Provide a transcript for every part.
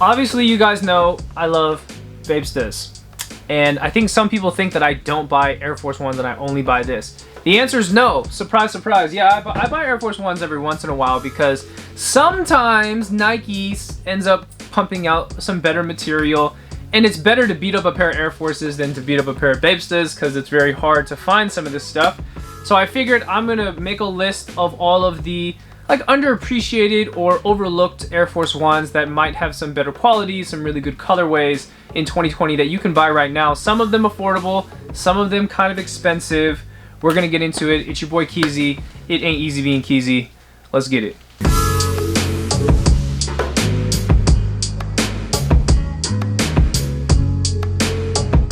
Obviously, you guys know I love Babestas. And I think some people think that I don't buy Air Force Ones and I only buy this. The answer is no. Surprise, surprise. Yeah, I buy Air Force Ones every once in a while because sometimes Nike ends up pumping out some better material. And it's better to beat up a pair of Air Forces than to beat up a pair of Babestas because it's very hard to find some of this stuff. So I figured I'm going to make a list of all of the like underappreciated or overlooked Air Force Ones that might have some better quality, some really good colorways in 2020 that you can buy right now. Some of them affordable, some of them kind of expensive. We're gonna get into it. It's your boy Keezy. It ain't easy being Keezy. Let's get it.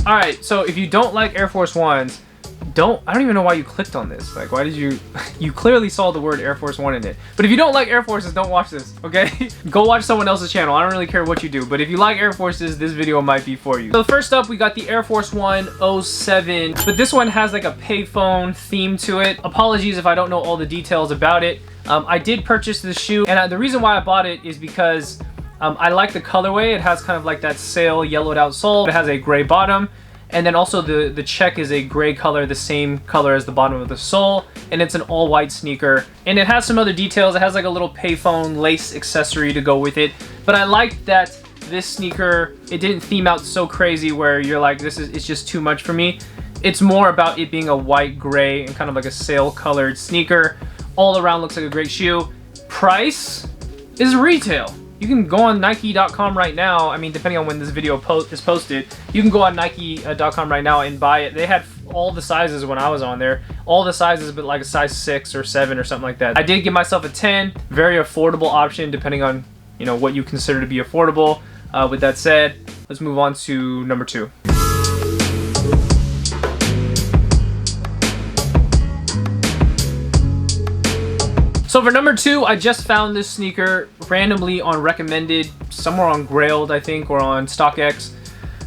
All right, so if you don't like Air Force Ones, I don't even know why you clicked on this. Like, why did you clearly saw the word Air Force One in it. But if you don't like Air Forces, don't watch this, okay? Go watch someone else's channel. I don't really care what you do. But if you like Air Forces, this video might be for you. So first up, we got the Air Force One 07. But this one has like a payphone theme to it. Apologies if I don't know all the details about it. I did purchase this shoe. And the reason why I bought it is because I like the colorway. It has kind of like that sail yellowed out sole. It has a gray bottom. And then also the check is a gray color, the same color as the bottom of the sole. And it's an all white sneaker. And it has some other details. It has like a little payphone lace accessory to go with it. But I like that this sneaker, it didn't theme out so crazy where you're like, it's just too much for me. It's more about it being a white, gray, and kind of like a sail colored sneaker. All around looks like a great shoe. Price is retail. You can go on Nike.com right now. I mean, depending on when this video is posted, you can go on Nike.com right now and buy it. They had all the sizes when I was on there. All the sizes, but like a size 6 or 7 or something like that. I did give myself a 10. Very affordable option, depending on what you consider to be affordable. With that said, let's move on to number 2. So for number 2, I just found this sneaker randomly on recommended, somewhere on GRAILED, I think, or on StockX.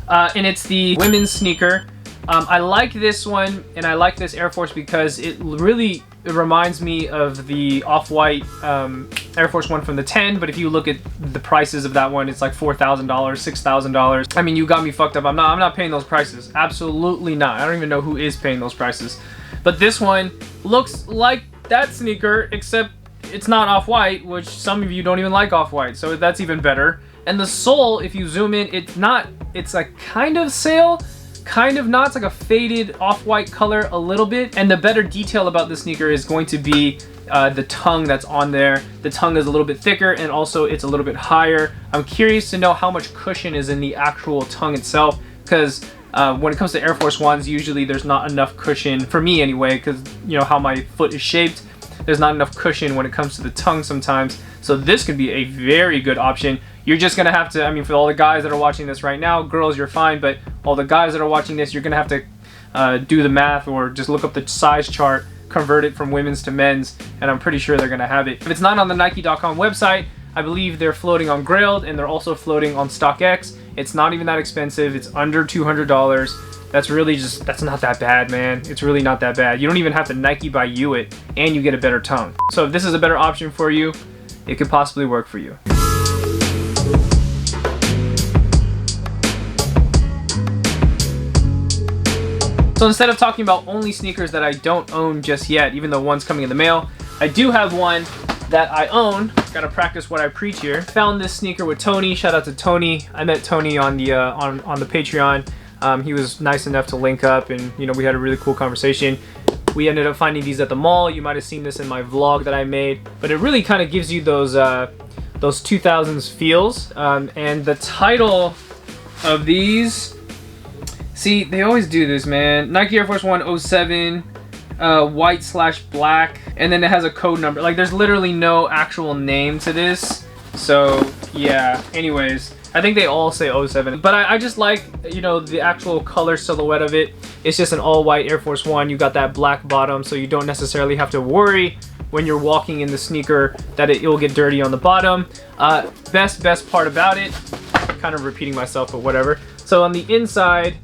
And it's the women's sneaker. I like this one, and I like this Air Force because it reminds me of the off-white Air Force One from the 10, but if you look at the prices of that one, it's like $4,000, $6,000. I mean, you got me fucked up. I'm not paying those prices. Absolutely not. I don't even know who is paying those prices. But this one looks like that sneaker, except it's not off-white, which some of you don't even like off-white, so that's even better. And the sole, if you zoom in, it's like kind of sail, kind of not. It's like a faded off-white color a little bit. And the better detail about this sneaker is going to be the tongue that's on there. The tongue is a little bit thicker, and also it's a little bit higher. I'm curious to know how much cushion is in the actual tongue itself, because when it comes to Air Force Ones, usually there's not enough cushion, for me anyway, because how my foot is shaped. There's not enough cushion when it comes to the tongue sometimes. So this could be a very good option. You're just gonna have to, I mean, for all the guys that are watching this right now, girls, you're fine, but all the guys that are watching this, you're gonna have to do the math or just look up the size chart, convert it from women's to men's, and I'm pretty sure they're gonna have it. If it's not on the Nike.com website, I believe they're floating on GRAILED, and they're also floating on StockX. It's not even that expensive. It's under $200. That's not that bad, man. It's really not that bad. You don't even have to Nike by you it, and you get a better tongue. So if this is a better option for you, it could possibly work for you. So instead of talking about only sneakers that I don't own just yet, even though one's coming in the mail, I do have one that I own. Gotta practice what I preach here. Found this sneaker with Tony. Shout out to Tony. I met Tony on the Patreon. He was nice enough to link up, and we had a really cool conversation. We ended up finding these at the mall. You might have seen this in my vlog that I made, but it really kind of gives you those 2000s feels. And the title of these, see, they always do this, man. Nike Air Force One 07, white/black, and then it has a code number. Like, there's literally no actual name to this. So yeah, anyways, I think they all say 07, but I just like, the actual color silhouette of it. It's just an all-white Air Force One. You got that black bottom, so you don't necessarily have to worry when you're walking in the sneaker that it will get dirty on the bottom. Best part about it, kind of repeating myself, but whatever. So on the inside,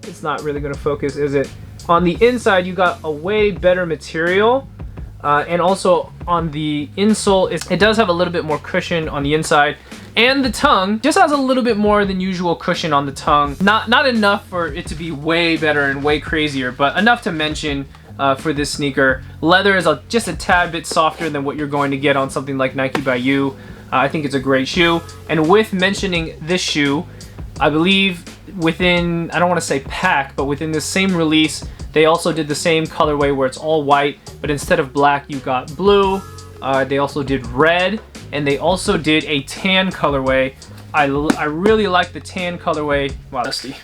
it's not really gonna focus, is it? On the inside, you got a way better material. And also on the insole, it does have a little bit more cushion on the inside. And the tongue just has a little bit more than usual cushion on the tongue. Not enough for it to be way better and way crazier, but enough to mention for this sneaker. Leather is just a tad bit softer than what you're going to get on something like Nike by You. I think it's a great shoe. And with mentioning this shoe, I believe within, I don't want to say pack, but within the same release, they also did the same colorway where it's all white, but instead of black, you got blue. They also did red, and they also did a tan colorway. I really like the tan colorway. Wow, dusty.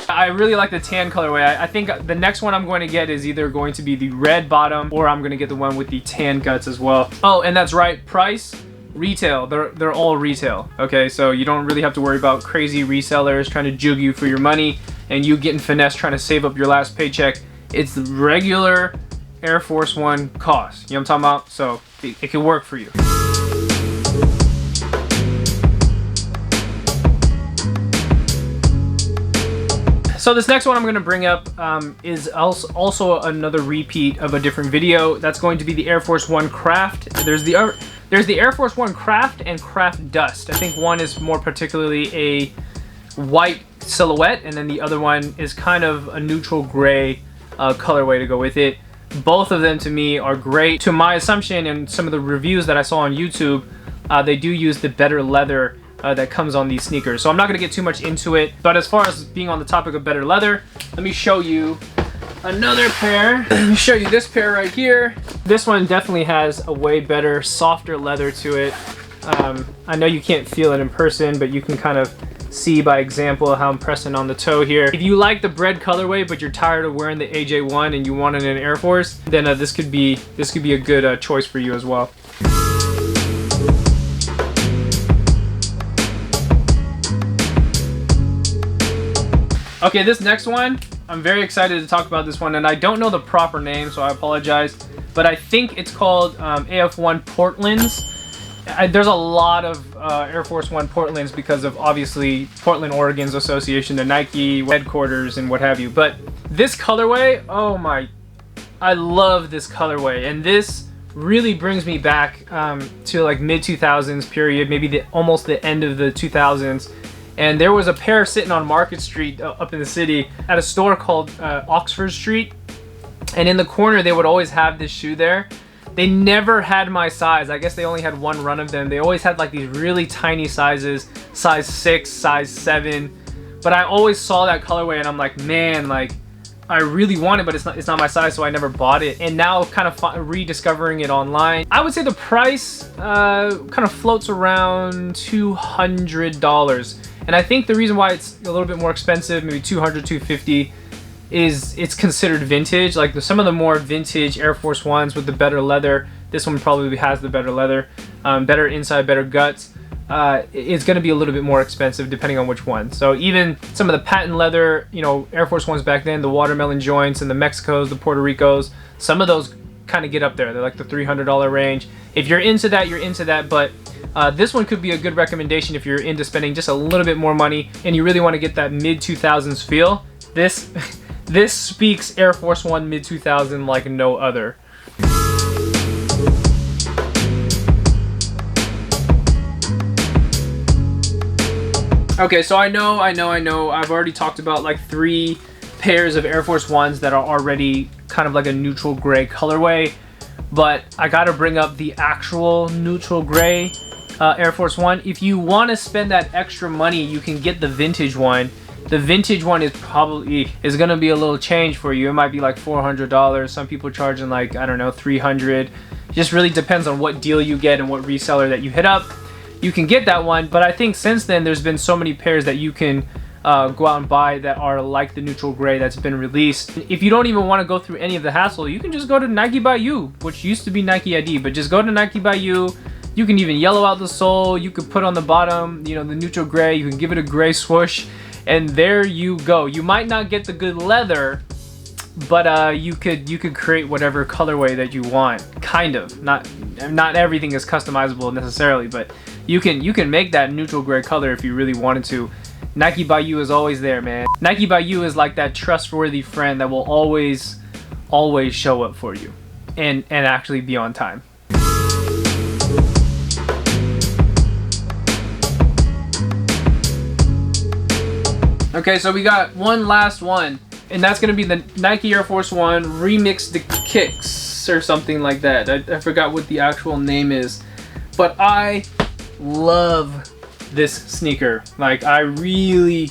I really like the tan colorway. I think the next one I'm going to get is either going to be the red bottom, or I'm going to get the one with the tan guts as well. Oh, and that's right, price, retail. They're all retail, okay? So you don't really have to worry about crazy resellers trying to jug you for your money and you getting finessed trying to save up your last paycheck. It's the regular Air Force One cost. You know what I'm talking about? So it can work for you. So this next one I'm going to bring up is also another repeat of a different video. That's going to be the Air Force One Craft. There's the Air Force One Craft and Craft Dust. I think one is more particularly a white silhouette, and then the other one is kind of a neutral gray colorway to go with it. Both of them to me are great. To my assumption and some of the reviews that I saw on YouTube, they do use the better leather that comes on these sneakers. So I'm not going to get too much into it, but as far as being on the topic of better leather, let me show you another pair. Let me show you this pair right here. This one definitely has a way better, softer leather to it. I know you can't feel it in person, but you can kind of see by example how I'm pressing on the toe here. If you like the bread colorway, but you're tired of wearing the AJ1 and you want it in Air Force, then this could be a good choice for you as well. Okay, this next one, I'm very excited to talk about this one, and I don't know the proper name, so I apologize, but I think it's called AF1 Portlands. There's a lot of Air Force One Portlands because of obviously Portland, Oregon's association to Nike headquarters and what have you. But this colorway, oh my, I love this colorway, and this really brings me back to like mid 2000s period, maybe almost the end of the 2000s. And there was a pair sitting on Market Street up in the city at a store called Oxford Street, and in the corner they would always have this shoe there. They never had my size. I guess they only had one run of them. They always had like these really tiny sizes, size 6, size 7. But I always saw that colorway and I'm like, man, like I really want it, but it's not my size, so I never bought it. And now kind of rediscovering it online. I would say the price kind of floats around $200. And I think the reason why it's a little bit more expensive, maybe $200, $250, is it's considered vintage. Like some of the more vintage Air Force Ones with the better leather, this one probably has the better leather, better inside, better guts. It's going to be a little bit more expensive depending on which one. So even some of the patent leather, you know, Air Force Ones back then, the watermelon joints and the Mexicos, the Puerto Ricos, some of those kind of get up there. They're like the $300 range. If you're into that, you're into that. But this one could be a good recommendation if you're into spending just a little bit more money and you really want to get that mid 2000s feel. This speaks Air Force One mid 2000 like no other. Okay, so I know. I've already talked about like 3 pairs of Air Force Ones that are already kind of like a neutral gray colorway, but I gotta bring up the actual neutral gray Air Force One. If you want to spend that extra money, you can get the vintage one. The vintage one is gonna be a little change for you. It might be like $400. Some people charging like, I don't know, $300. Just really depends on what deal you get and what reseller that you hit up. You can get that one, but I think since then there's been so many pairs that you can go out and buy that are like the neutral gray that's been released. If you don't even want to go through any of the hassle, you can just go to Nike by You, which used to be Nike ID, but just go to Nike by You. You can even yellow out the sole. You could put on the bottom, you know, the neutral gray. You can give it a gray swoosh, and there you go. You might not get the good leather, but you could create whatever colorway that you want. Kind of. Not everything is customizable necessarily, but you can make that neutral gray color if you really wanted to. Nike by You is always there, man. Nike by You is like that trustworthy friend that will always show up for you and actually be on time. Okay, so we got one last one, and that's gonna be the Nike Air Force One Remix the Kicks or something like that. I forgot what the actual name is, but I love this sneaker. Like, I really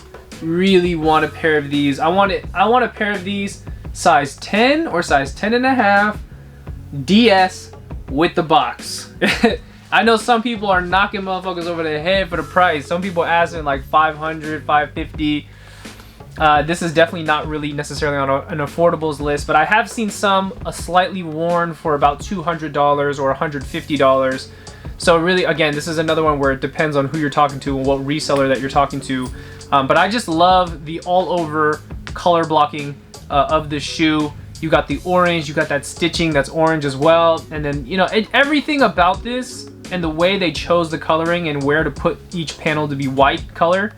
want a pair of these. I want a pair of these size 10 or size 10 and a half DS with the box. I know some people are knocking motherfuckers over the head for the price. Some people asking like 500, 550. This is definitely not really necessarily on an affordables list, but I have seen some slightly worn for about $200 or $150. So really, again, this is another one where it depends on who you're talking to and what reseller that you're talking to. But I just love the all-over color blocking of the shoe. You got the orange, you got that stitching that's orange as well, and then, you know, everything about this and the way they chose the coloring and where to put each panel to be white color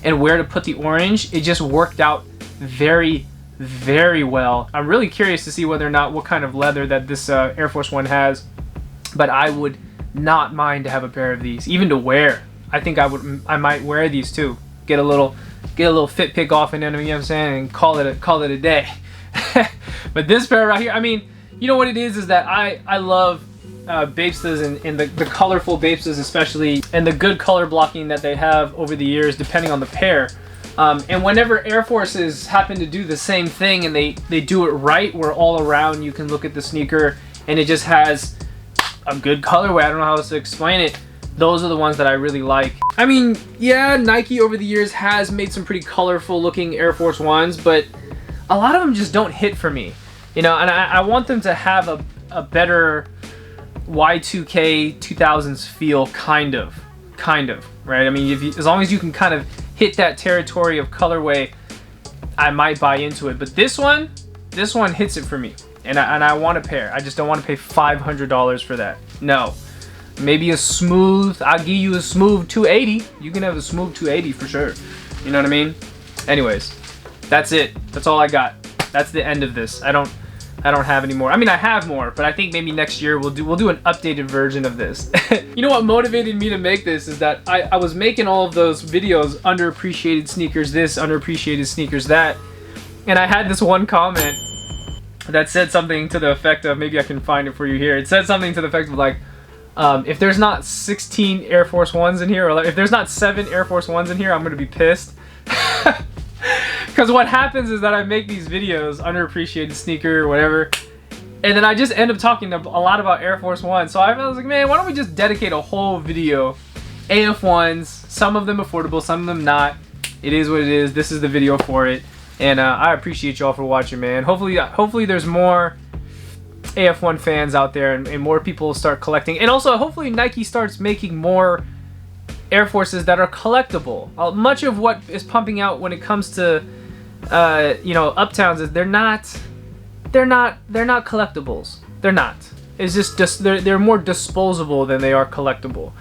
and where to put the orange, it just worked out very well. I'm really curious to see whether or not what kind of leather that this Air Force One has, but I would not mind to have a pair of these, even to wear. I think I might wear these too. Get a little fit pick off in them, you know what I'm saying, and call it a day. But this pair right here, I mean, you know what it is that I love Bapestas and the colorful Bapestas especially, and the good color blocking that they have over the years depending on the pair. And whenever Air Forces happen to do the same thing and they do it right, where all around you can look at the sneaker and it just has a good colorway, I don't know how else to explain it, those are the ones that I really like. I mean, yeah, Nike over the years has made some pretty colorful looking Air Force Ones, but a lot of them just don't hit for me, you know, and I want them to have a better Y2K 2000s feel, kind of, right? I mean, as long as you can kind of hit that territory of colorway, I might buy into it. But this one hits it for me, and I want a pair. I just don't want to pay $500 for that. No, maybe a smooth. I'll give you a smooth 280. You can have a smooth 280 for sure. You know what I mean? Anyways, that's it. That's all I got. That's the end of this. I don't have any more. I mean, I have more, but I think maybe next year we'll do an updated version of this. You know what motivated me to make this is that I was making all of those videos, underappreciated sneakers this, underappreciated sneakers that, and I had this one comment that said something to the effect of, maybe I can find it for you here. It said something to the effect of like, if there's not 16 Air Force Ones in here, or like, if there's not 7 Air Force Ones in here, I'm gonna be pissed. Because what happens is that I make these videos, underappreciated sneaker or whatever, and then I just end up talking a lot about Air Force One. So I was like, man, why don't we just dedicate a whole video, AF1s, some of them affordable, some of them not. It is what it is. This is the video for it, and I appreciate y'all for watching, man. Hopefully there's more AF1 fans out there, and more people will start collecting, and also hopefully Nike starts making more Air Forces that are collectible. Much of what is pumping out when it comes to you know, Uptowns is they're not collectibles. They're not. It's just they're more disposable than they are collectible.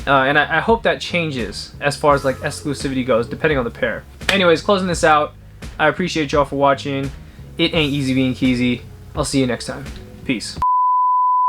And I hope that changes as far as like exclusivity goes, depending on the pair. Anyways, closing this out, I appreciate y'all for watching. It ain't easy being Keezy. I'll see you next time. Peace.